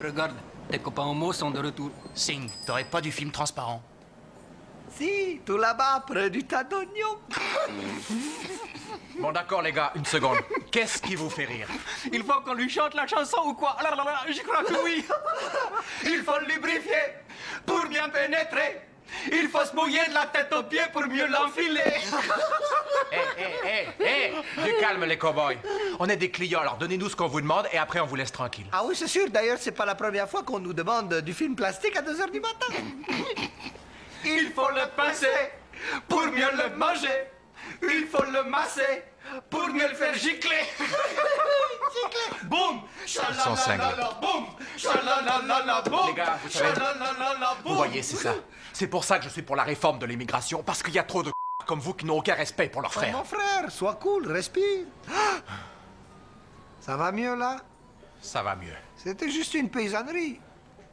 Regarde, tes copains homo sont de retour. Singh, t'aurais pas du film transparent? Si, tout là-bas, près du tas d'oignons. Bon d'accord les gars, une seconde. Qu'est-ce qui vous fait rire? Il faut qu'on lui chante la chanson ou quoi? Ah là là là, je crois que oui. Il faut le lubrifier pour bien pénétrer. Il faut se mouiller de la tête aux pieds pour mieux l'enfiler. Du calme les cow-boys. On est des clients, alors donnez-nous ce qu'on vous demande et après on vous laisse tranquille. Ah oui, c'est sûr. D'ailleurs, c'est pas la première fois qu'on nous demande du film plastique à 2 h du matin. Il faut le pincer pour mieux le manger. Il faut le masser pour mieux le faire gicler. Boum, sont cinglés. boum, chalalala, boum, Les gars, vous savez, chalalala, boum. Vous voyez, c'est ça. C'est pour ça que je suis pour la réforme de l'immigration, parce qu'il y a trop de comme vous qui n'ont aucun respect pour leurs Oh, frères. mon frère, sois cool, respire. Ça va mieux, là? Ça va mieux. C'était juste une paysannerie.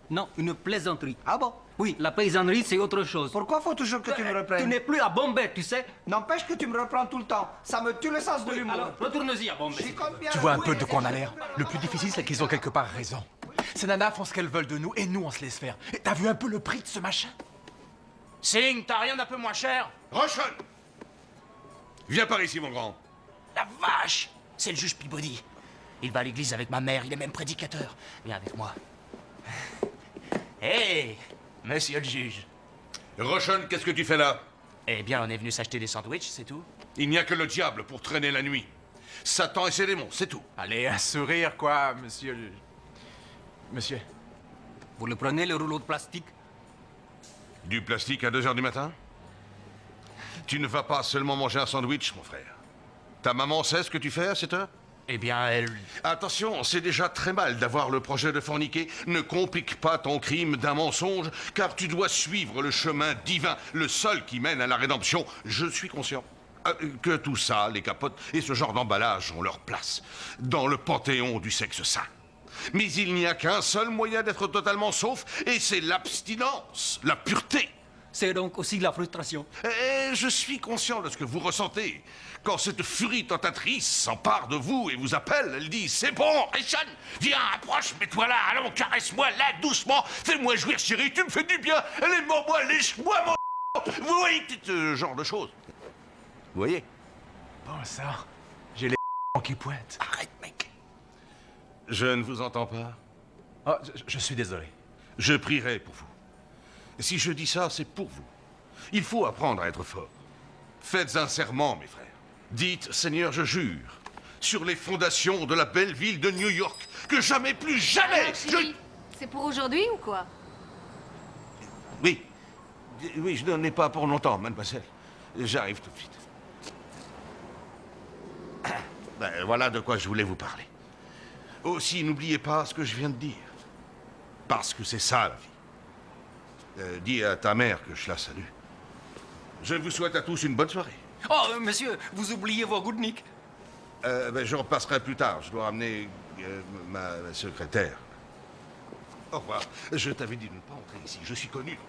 Non, une plaisanterie. Ah bon? Oui, la paysannerie, c'est autre chose. Pourquoi faut toujours que tu me Tu reprennes? n'es plus à Bombay, tu sais. N'empêche que tu me reprends tout le temps. Ça me tue le sens de Oui, l'humour. alors, retourne-y à Bombay. J'y compte bien. Tu vois un Oui, peu de quoi on a mais- l'air? Le plus difficile, c'est qu'ils ont quelque part raison. Ces nanas font ce qu'elles veulent de nous et nous, on se laisse faire. Et t'as vu un peu le prix de ce machin? Singh, t'as rien d'un peu moins cher? Rochon! Viens par ici, mon grand. La vache! C'est le juge Peabody. Il va à l'église avec ma mère, il est même prédicateur. Viens avec moi. Hé, monsieur le juge. Rochon, qu'est-ce que tu fais là? Eh bien, on est venu s'acheter des sandwichs, c'est tout. Il n'y a que le diable pour traîner la nuit. Satan et ses démons, c'est tout. Allez, un sourire, quoi, monsieur. Monsieur. Vous le prenez, le rouleau de plastique? Du plastique à 2 h du matin? Tu ne vas pas seulement manger un sandwich, mon frère. Ta maman sait ce que tu fais à cette heure? Eh bien, elle... Attention, c'est déjà très mal d'avoir le projet de forniquer. Ne complique pas ton crime d'un mensonge, car tu dois suivre le chemin divin, le seul qui mène à la rédemption. Je suis conscient que tout ça, les capotes et ce genre d'emballage ont leur place dans le panthéon du sexe sain. Mais il n'y a qu'un seul moyen d'être totalement sauf, et c'est l'abstinence, la pureté. C'est donc aussi la frustration. Et je suis conscient de ce que vous ressentez. Quand cette furie tentatrice s'empare de vous et vous appelle, elle dit « C'est bon, Richon, viens, approche, mets-toi là, allons, caresse-moi là, doucement, fais-moi jouir, chérie, tu me fais du bien, allez, mords-moi, lèche-moi, mon... » Vous voyez, ce genre de choses. Vous voyez? Bon sang, j'ai les qui pointent. Arrête, mec. Je ne vous entends pas. Oh, je suis désolé. Je prierai pour vous. Si je dis ça, c'est pour vous. Il faut apprendre à être fort. Faites un serment, mes frères. Dites, Seigneur, je jure, sur les fondations de la belle ville de New York, que jamais, plus jamais, Alors, chérie, c'est pour aujourd'hui ou quoi? Oui. Oui, je n'en ai pas pour longtemps, mademoiselle. J'arrive tout de suite. Ben, voilà de quoi je voulais vous parler. Aussi, n'oubliez pas ce que je viens de dire. Parce que c'est ça, la vie. Dis à ta mère que je la salue. Je vous souhaite à tous une bonne soirée. Oh, monsieur, vous oubliez vos goudniks. Ben, je repasserai plus tard. Je dois ramener ma secrétaire. Au revoir. Je t'avais dit de ne pas entrer ici. Je suis connu dans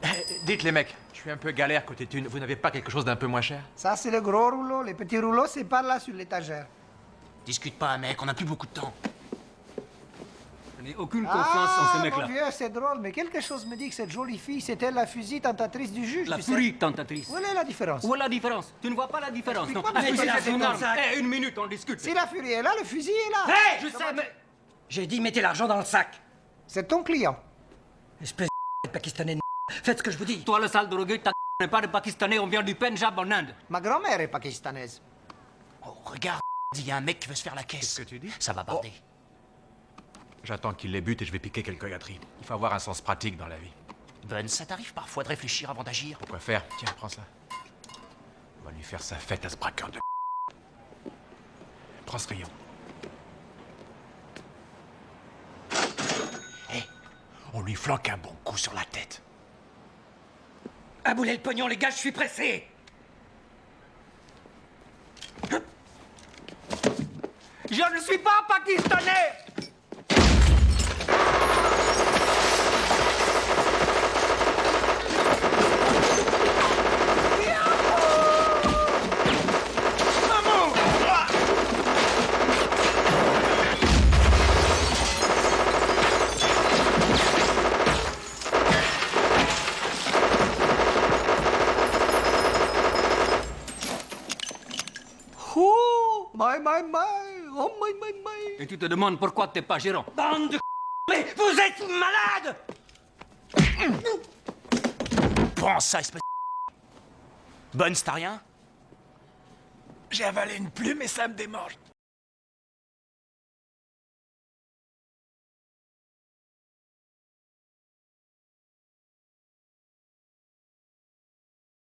le quartier. Dites les mecs, je suis un peu galère côté thune. Vous n'avez pas quelque chose d'un peu moins cher? Ça, c'est le gros rouleau. Les petits rouleaux, c'est par là, sur l'étagère. Discute pas, mec, on n'a plus beaucoup de temps. Je n'ai aucune confiance en ce mon mec-là. vieux, c'est drôle, mais quelque chose me dit que cette jolie fille, c'était la fusil tentatrice du juge, La tu sais. furie tentatrice. Où est la différence? Où est la différence? Tu ne vois pas la différence, non? Explique-moi, Mettez monsieur, son c'est arme. ton sac. Eh, une minute, on discute. Si la furie est là, le fusil est là. Hé, Je sais, mais... J'ai dit mettez l'argent dans le sac. C'est ton client. Espèce de pakistanais de Faites ce que je vous dis. Toi, le sale drogué, ta n'est pas de Pakistanais, on vient du Pendjab en Inde. Ma grand-mère est pakistanaise. Oh, regarde, il y a un mec qui veut se faire la caisse. Qu'est-ce que tu dis? Ça va barder. J'attends qu'il les bute et je vais piquer quelques gâteries. Il faut avoir un sens pratique dans la vie. Ben, ça t'arrive parfois de réfléchir avant d'agir. Pourquoi faire? Tiens, prends ça. On va lui faire sa fête à ce braqueur de... Prends ce rayon. Hé, On lui flanque un bon coup sur la tête. Aboulez le pognon, les gars, je suis pressé. Je ne suis pas pakistanais! Oh, my, oh my. Et tu te demandes pourquoi t'es pas gérant. Bande de mais vous êtes malade. Prends ça, espèce de... Bonne, c'est rien? J'ai avalé une plume et ça me démange.